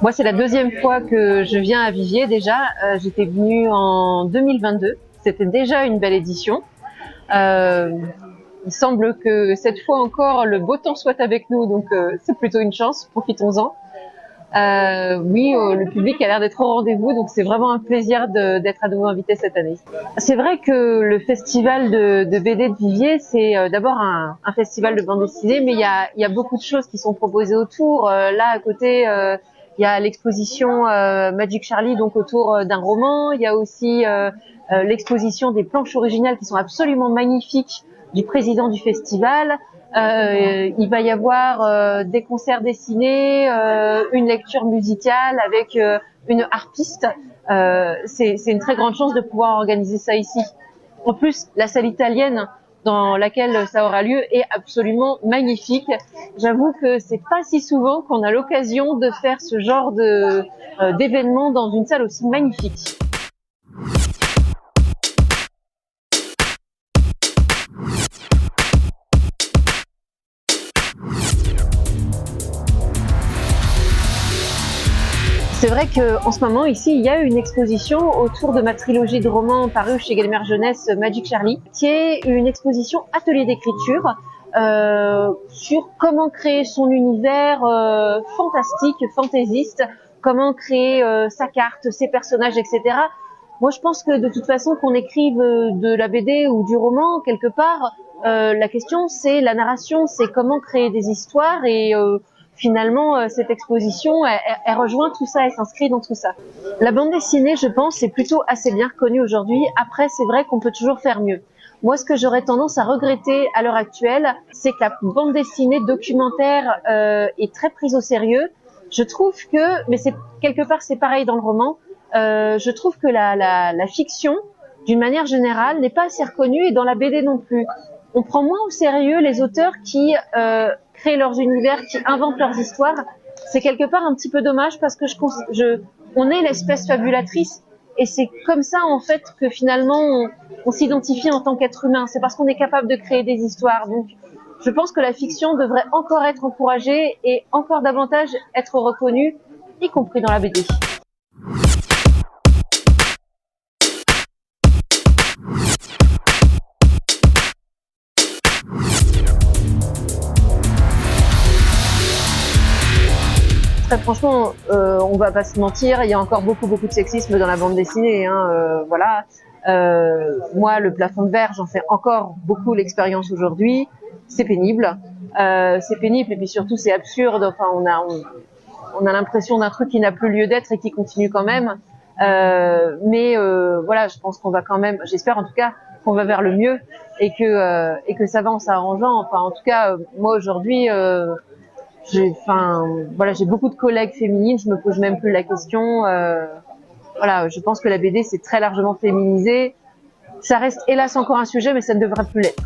Moi, c'est la deuxième fois que je viens à Viviers déjà. J'étais venue en 2022. C'était déjà une belle édition. Euh, il semble que cette fois encore, le beau temps soit avec nous, donc c'est plutôt une chance. Profitons-en. Oui, le public a l'air d'être au rendez-vous, donc c'est vraiment un plaisir d'être à nouveau invité cette année. C'est vrai que le festival de BD de Viviers, c'est d'abord un festival de bande dessinée, mais il y a beaucoup de choses qui sont proposées autour. Là, à côté, il y a l'exposition Magic Charlie, donc autour d'un roman. Il y a aussi l'exposition des planches originales qui sont absolument magnifiques du président du festival. Il va y avoir des concerts dessinés, une lecture musicale avec une harpiste. C'est une très grande chance de pouvoir organiser ça ici. En plus, la salle italienne dans laquelle ça aura lieu est absolument magnifique. J'avoue que c'est pas si souvent qu'on a l'occasion de faire ce genre d'événement dans une salle aussi magnifique. C'est vrai qu'en ce moment, ici, il y a une exposition autour de ma trilogie de romans parus chez Gallimard Jeunesse, Magic Charlie, qui est une exposition atelier d'écriture sur comment créer son univers fantastique, fantaisiste, comment créer sa carte, ses personnages, etc. Moi, je pense que de toute façon, qu'on écrive de la BD ou du roman, quelque part, la question, c'est la narration, c'est comment créer des histoires et finalement, cette exposition, elle rejoint tout ça, elle s'inscrit dans tout ça. La bande dessinée, je pense, est plutôt assez bien reconnue aujourd'hui. Après, c'est vrai qu'on peut toujours faire mieux. Moi, ce que j'aurais tendance à regretter à l'heure actuelle, c'est que la bande dessinée documentaire est très prise au sérieux. Je trouve que, mais c'est quelque part, c'est pareil dans le roman. Je trouve que la fiction, d'une manière générale, n'est pas assez reconnue et dans la BD non plus. On prend moins au sérieux les auteurs qui créent leurs univers, qui inventent leurs histoires. C'est quelque part un petit peu dommage parce que on est l'espèce fabulatrice et c'est comme ça en fait que finalement on s'identifie en tant qu'être humain. C'est parce qu'on est capable de créer des histoires. Donc je pense que la fiction devrait encore être encouragée et encore davantage être reconnue, y compris dans la BD. Très franchement, on va pas se mentir, il y a encore beaucoup de sexisme dans la bande dessinée. Voilà. Moi, le plafond de verre, j'en fais encore beaucoup l'expérience aujourd'hui. C'est pénible. C'est pénible et puis surtout c'est absurde. Enfin, on a l'impression d'un truc qui n'a plus lieu d'être et qui continue quand même. Mais voilà, je pense qu'on va quand même, j'espère en tout cas qu'on va vers le mieux et que ça va en s'arrangeant. Enfin, en tout cas, moi aujourd'hui. J'ai beaucoup de collègues féminines, je me pose même plus la question. Voilà, je pense que la BD c'est très largement féminisé. Ça reste hélas encore un sujet, mais ça ne devrait plus l'être.